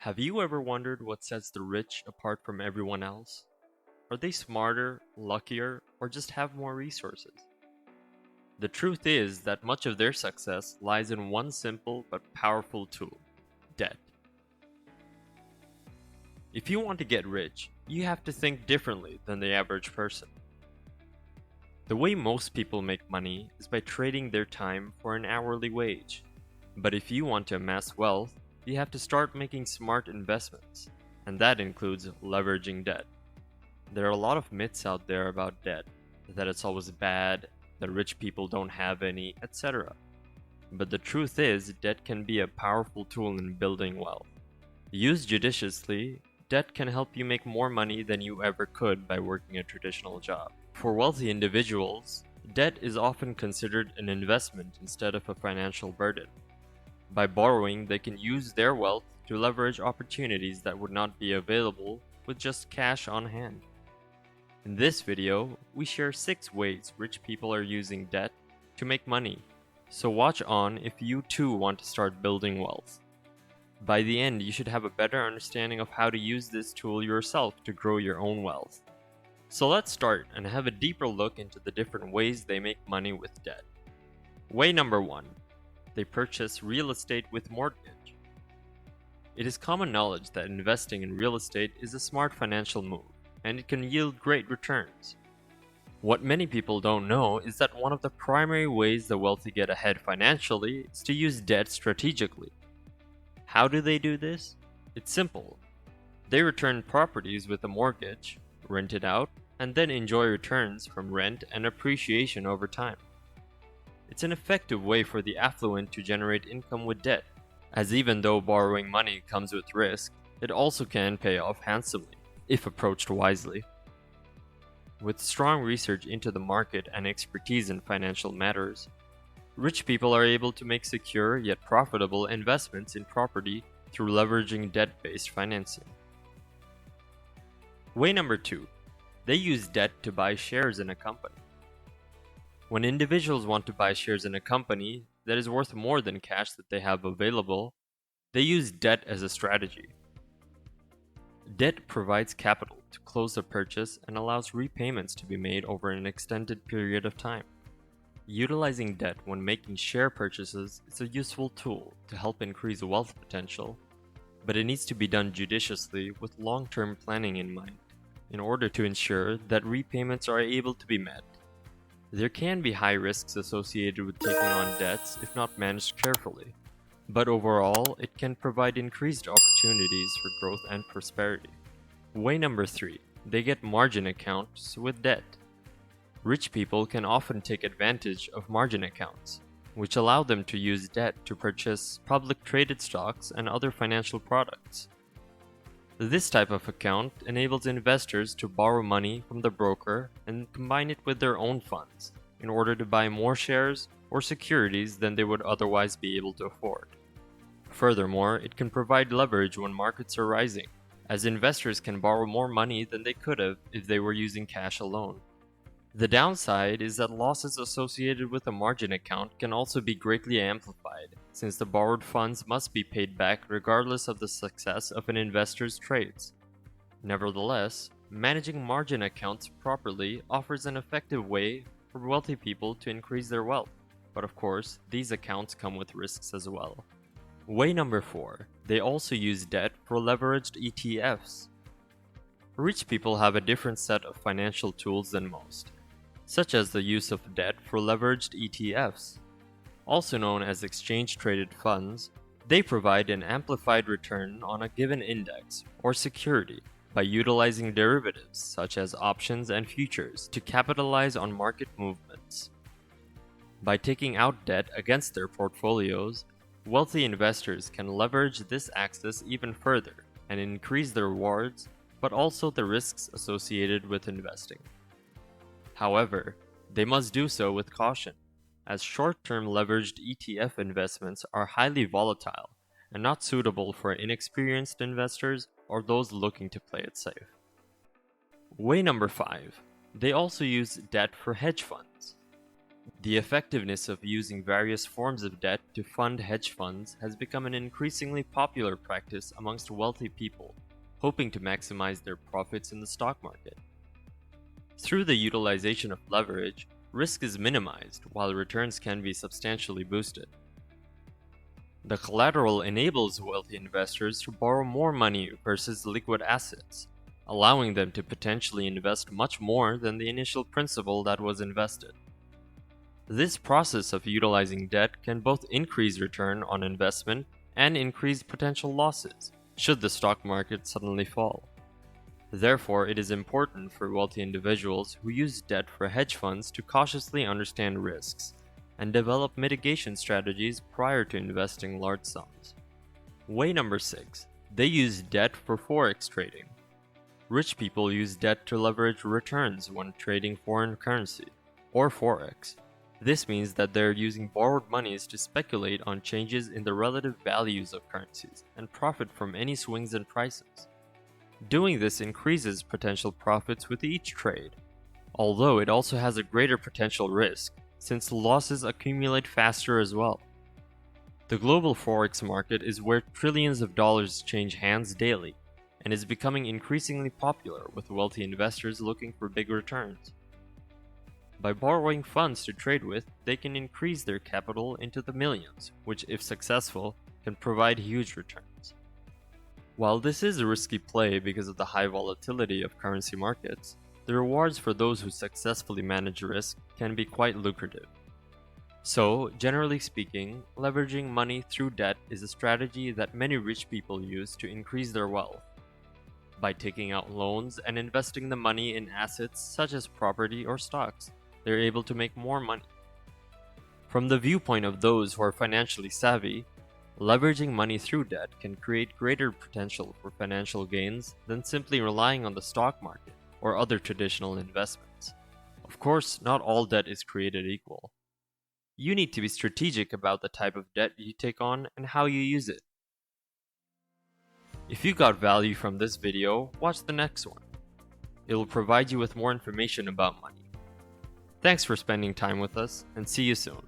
Have you ever wondered what sets the rich apart from everyone else? Are they smarter, luckier, or just have more resources? The truth is that much of their success lies in one simple but powerful tool: debt. If you want to get rich, you have to think differently than the average person. The way most people make money is by trading their time for an hourly wage. But if you want to amass wealth, you have to start making smart investments, and that includes leveraging debt. There are a lot of myths out there about debt, that it's always bad, that rich people don't have any, etc. But the truth is, debt can be a powerful tool in building wealth. Used judiciously, debt can help you make more money than you ever could by working a traditional job. For wealthy individuals, debt is often considered an investment instead of a financial burden. By borrowing, they can use their wealth to leverage opportunities that would not be available with just cash on hand. In this video, we share 6 ways rich people are using debt to make money, so watch on if you too want to start building wealth. By the end, you should have a better understanding of how to use this tool yourself to grow your own wealth. So let's start and have a deeper look into the different ways they make money with debt. Way number 1. They purchase real estate with mortgage. It is common knowledge that investing in real estate is a smart financial move, and it can yield great returns. What many people don't know is that one of the primary ways the wealthy get ahead financially is to use debt strategically. How do they do this? It's simple. They return properties with a mortgage, rent it out, and then enjoy returns from rent and appreciation over time. It's an effective way for the affluent to generate income with debt, as even though borrowing money comes with risk, it also can pay off handsomely, if approached wisely. With strong research into the market and expertise in financial matters, rich people are able to make secure yet profitable investments in property through leveraging debt-based financing. Way number 2. They use debt to buy shares in a company. When individuals want to buy shares in a company that is worth more than cash that they have available, they use debt as a strategy. Debt provides capital to close the purchase and allows repayments to be made over an extended period of time. Utilizing debt when making share purchases is a useful tool to help increase wealth potential, but it needs to be done judiciously with long-term planning in mind, in order to ensure that repayments are able to be met. There can be high risks associated with taking on debts if not managed carefully, but overall, it can provide increased opportunities for growth and prosperity. Way number 3. They get margin accounts with debt. Rich people can often take advantage of margin accounts, which allow them to use debt to purchase public traded stocks and other financial products. This type of account enables investors to borrow money from the broker and combine it with their own funds in order to buy more shares or securities than they would otherwise be able to afford. Furthermore, it can provide leverage when markets are rising, as investors can borrow more money than they could have if they were using cash alone. The downside is that losses associated with a margin account can also be greatly amplified, since the borrowed funds must be paid back regardless of the success of an investor's trades. Nevertheless, managing margin accounts properly offers an effective way for wealthy people to increase their wealth, but of course, these accounts come with risks as well. Way number 4. They also use debt for leveraged ETFs. Rich people have a different set of financial tools than most, such as the use of debt for leveraged ETFs. Also known as exchange-traded funds, they provide an amplified return on a given index or security by utilizing derivatives such as options and futures to capitalize on market movements. By taking out debt against their portfolios, wealthy investors can leverage this access even further and increase the rewards, but also the risks associated with investing. However, they must do so with caution, as short-term leveraged ETF investments are highly volatile and not suitable for inexperienced investors or those looking to play it safe. Way number 5. They also use debt for hedge funds. The effectiveness of using various forms of debt to fund hedge funds has become an increasingly popular practice amongst wealthy people, hoping to maximize their profits in the stock market. Through the utilization of leverage, risk is minimized while returns can be substantially boosted. The collateral enables wealthy investors to borrow more money versus liquid assets, allowing them to potentially invest much more than the initial principal that was invested. This process of utilizing debt can both increase return on investment and increase potential losses, should the stock market suddenly fall. Therefore, it is important for wealthy individuals who use debt for hedge funds to cautiously understand risks and develop mitigation strategies prior to investing large sums. Way number 6. They use debt for forex trading. Rich people use debt to leverage returns when trading foreign currency, or forex. This means that they're using borrowed monies to speculate on changes in the relative values of currencies and profit from any swings in prices. Doing this increases potential profits with each trade, although it also has a greater potential risk, since losses accumulate faster as well. The global forex market is where trillions of dollars change hands daily, and is becoming increasingly popular with wealthy investors looking for big returns. By borrowing funds to trade with, they can increase their capital into the millions, which, if successful, can provide huge returns. While this is a risky play because of the high volatility of currency markets, the rewards for those who successfully manage risk can be quite lucrative. So, generally speaking, leveraging money through debt is a strategy that many rich people use to increase their wealth. By taking out loans and investing the money in assets such as property or stocks, they're able to make more money. From the viewpoint of those who are financially savvy, leveraging money through debt can create greater potential for financial gains than simply relying on the stock market or other traditional investments. Of course, not all debt is created equal. You need to be strategic about the type of debt you take on and how you use it. If you got value from this video, watch the next one. It will provide you with more information about money. Thanks for spending time with us, and see you soon.